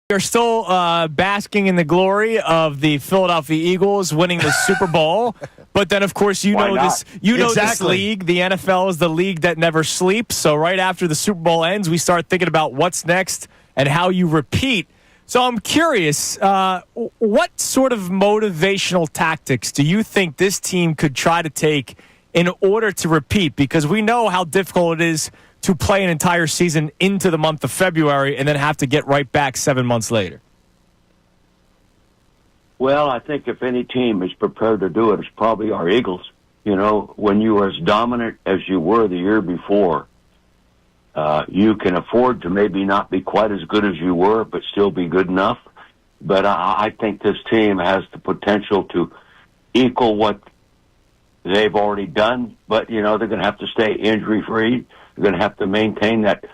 You're still basking in the glory of the Philadelphia Eagles winning the Super Bowl. But then, of course, you know this league. The NFL is the league that never sleeps. So right after the Super Bowl ends, we start thinking about what's next and how you repeat. So I'm curious, what sort of motivational tactics do you think this team could try to take in order to repeat? Because we know how difficult it is to play an entire season into the month of February and then have to get right back 7 months later. Well, I think if any team is prepared to do it, it's probably our Eagles. You know, when you are as dominant as you were the year before, you can afford to maybe not be quite as good as you were, but still be good enough. But I think this team has the potential to equal what they've already done. But, you know, they're going to have to stay injury-free. They're going to have to maintain that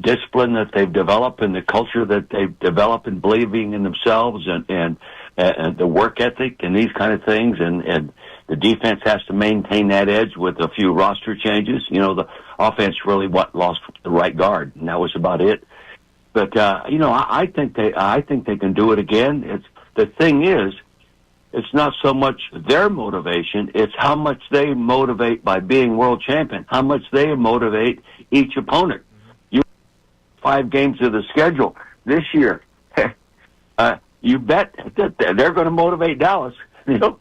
discipline that they've developed and the culture that they've developed in believing in themselves and the work ethic and these kind of things. And the defense has to maintain that edge with a few roster changes. You know, the offense really lost the right guard, and that was about it. But, you know, I think they can do it again. The thing is, it's not so much their motivation, it's how much they motivate by being world champion, how much they motivate each opponent. You 5 games of the schedule this year. You bet that they're going to motivate Dallas. You know,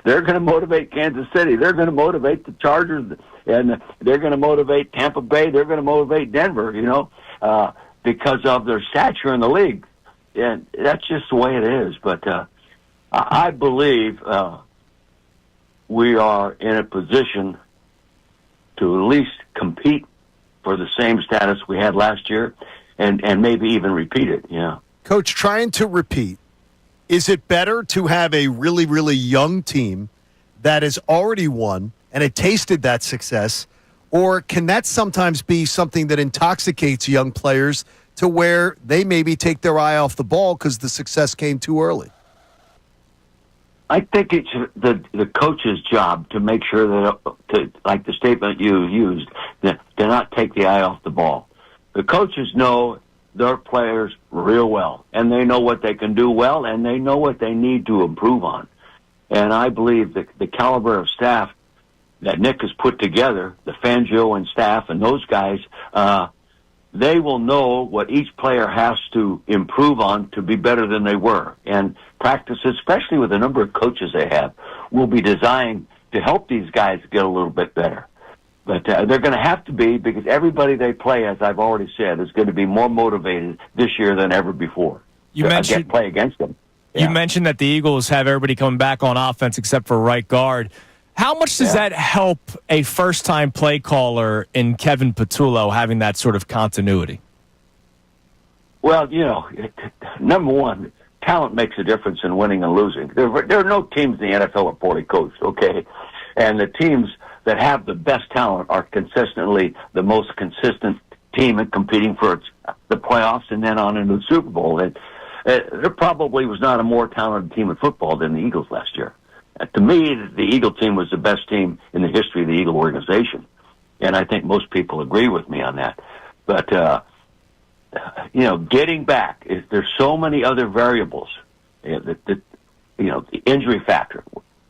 they're going to motivate Kansas City. They're going to motivate the Chargers, and they're going to motivate Tampa Bay. They're going to motivate Denver, you know, because of their stature in the league. And that's just the way it is. But I believe we are in a position to at least compete for the same status we had last year and maybe even repeat it, yeah. Coach, trying to repeat, is it better to have a really, really young team that has already won and it tasted that success, or can that sometimes be something that intoxicates young players to where they maybe take their eye off the ball because the success came too early? I think it's the coach's job to make sure that, like the statement you used, that to not take the eye off the ball. The coaches know their players real well, and they know what they can do well, and they know what they need to improve on. And I believe that the caliber of staff that Nick has put together, the Fangio and staff and those guys, they will know what each player has to improve on to be better than they were. And practices, especially with the number of coaches they have, will be designed to help these guys get a little bit better. But they're going to have to be, because everybody they play, as I've already said, is going to be more motivated this year than ever before. You mentioned play against them. Yeah. You mentioned that the Eagles have everybody coming back on offense except for right guard. How much does that help a first-time play caller in Kevin Patullo having that sort of continuity? Well, you know, number one, talent makes a difference in winning and losing. There are no teams in the NFL are poorly coached, okay? And the teams that have the best talent are consistently the most consistent team in competing for the playoffs and then on into the Super Bowl. And there probably was not a more talented team in football than the Eagles last year. To me, the Eagle team was the best team in the history of the Eagle organization. And I think most people agree with me on that. But, you know, getting back, there's so many other variables. You know, the injury factor.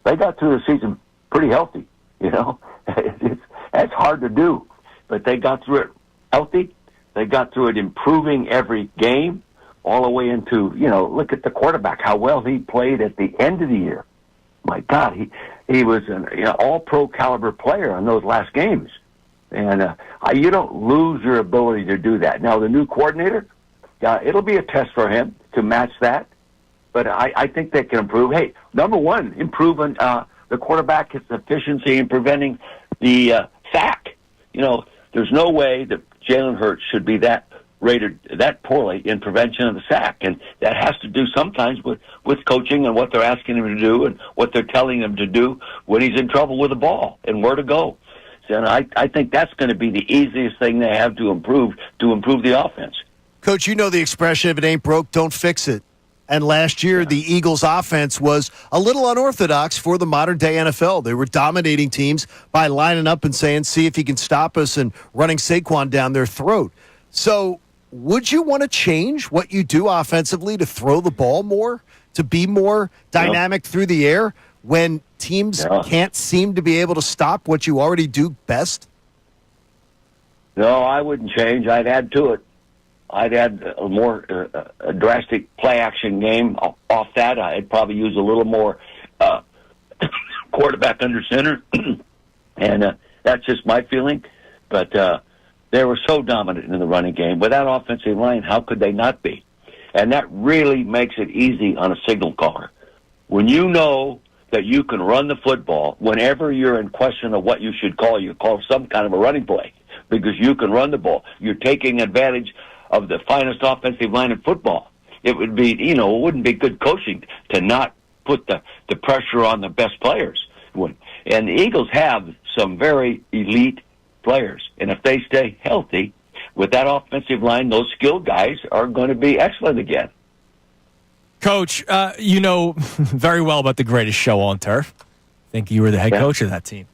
They got through the season pretty healthy, you know. That's hard to do. But they got through it healthy. They got through it improving every game all the way into, you know, look at the quarterback, how well he played at the end of the year. My God, he was an all-pro caliber player in those last games. And you don't lose your ability to do that. Now, the new coordinator, it'll be a test for him to match that. But I think they can improve. Hey, number one, improving the quarterback's efficiency in preventing the sack. You know, there's no way that Jalen Hurts should be rated that poorly in prevention of the sack, and that has to do sometimes with coaching and what they're asking him to do and what they're telling him to do when he's in trouble with the ball and where to go. So I think that's going to be the easiest thing they have to improve the offense. Coach, you know the expression, if it ain't broke, don't fix it. And last year, the Eagles' offense was a little unorthodox for the modern-day NFL. They were dominating teams by lining up and saying, see if he can stop us, and running Saquon down their throat. So would you want to change what you do offensively to throw the ball more, to be more dynamic through the air when teams can't seem to be able to stop what you already do best? No, I wouldn't change. I'd add to it. I'd add a more a drastic play-action game off that. I'd probably use a little more quarterback under center, and that's just my feeling. But they were so dominant in the running game. With that offensive line, how could they not be? And that really makes it easy on a signal caller. When you know that you can run the football, whenever you're in question of what you should call, you call some kind of a running play because you can run the ball. You're taking advantage of the finest offensive line in football. It would be, it wouldn't be good coaching to not put the pressure on the best players. And the Eagles have some very elite players. And if they stay healthy with that offensive line, those skilled guys are going to be excellent again. Coach, you know very well about the greatest show on turf. I think you were the head coach of that team.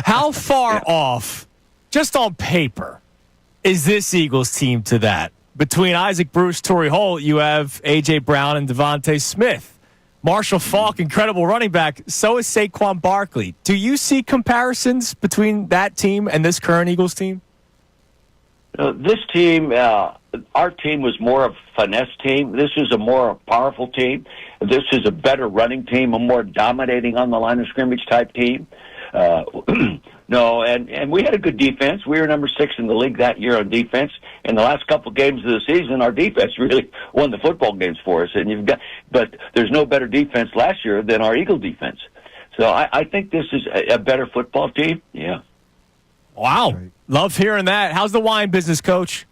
How far off, just on paper, is this Eagles team to that? Between Isaac Bruce, Torrey Holt, you have A.J. Brown and Devontae Smith. Marshall Faulk, incredible running back. So is Saquon Barkley. Do you see comparisons between that team and this current Eagles team? This team, our team was more of a finesse team. This is a more powerful team. This is a better running team, a more dominating on the line of scrimmage type team. No, and we had a good defense. We were number 6 in the league that year on defense. In the last couple of games of the season, our defense really won the football games for us. But there's no better defense last year than our Eagle defense. So I think this is a better football team. Yeah. Wow. Right. Love hearing that. How's the wine business, Coach?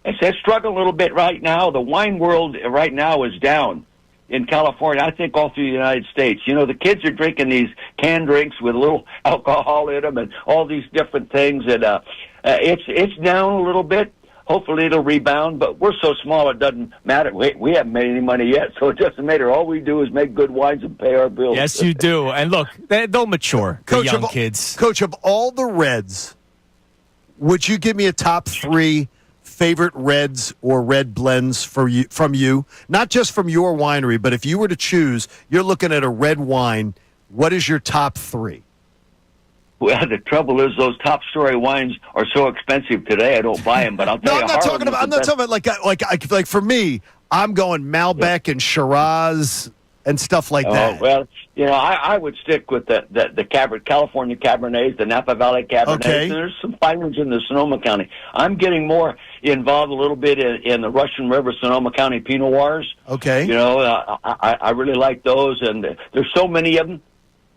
It's struggling a little bit right now. The wine world right now is down in California, I think all through the United States. The kids are drinking these canned drinks with a little alcohol in them and all these different things. And it's down a little bit. Hopefully it'll rebound, but we're so small it doesn't matter. We haven't made any money yet, so it doesn't matter. All we do is make good wines and pay our bills. Yes, you do. And look, they'll mature, the young kids. Coach, of all the Reds, would you give me a top 3 favorite Reds or red blends from you? Not just from your winery, but if you were to choose, you're looking at a red wine, what is your top 3? Well, the trouble is those top-story wines are so expensive today. I don't buy them, but I'll tell you. I'm not talking about like for me. I'm going Malbec and Shiraz and stuff like that. Well, I would stick with the California Cabernets, the Napa Valley Cabernets. Okay. And there's some fine ones in the Sonoma County. I'm getting more involved a little bit in the Russian River Sonoma County Pinot Noirs. Okay. I really like those, and there's so many of them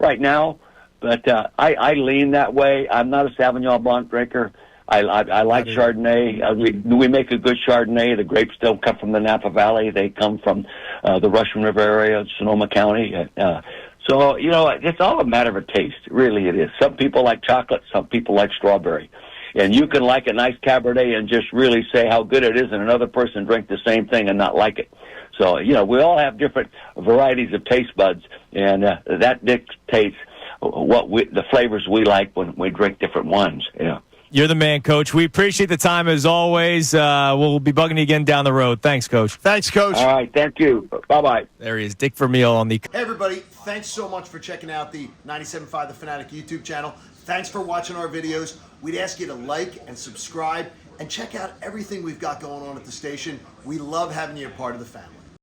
right now. But I lean that way. I'm not a Sauvignon Blanc drinker. I like Chardonnay. We make a good Chardonnay. The grapes don't come from the Napa Valley. They come from the Russian River area, Sonoma County. So, it's all a matter of taste. Really, it is. Some people like chocolate. Some people like strawberry. And you can like a nice Cabernet and just really say how good it is, and another person drink the same thing and not like it. So, we all have different varieties of taste buds, and that dictates the flavors we like when we drink different wines. Yeah. You're the man, Coach. We appreciate the time as always. We'll be bugging you again down the road. Thanks, Coach. Thanks, Coach. All right, thank you. Bye-bye. There he is, Dick Vermeil on the... Hey, everybody. Thanks so much for checking out the 97.5 The Fanatic YouTube channel. Thanks for watching our videos. We'd ask you to like and subscribe and check out everything we've got going on at the station. We love having you a part of the family.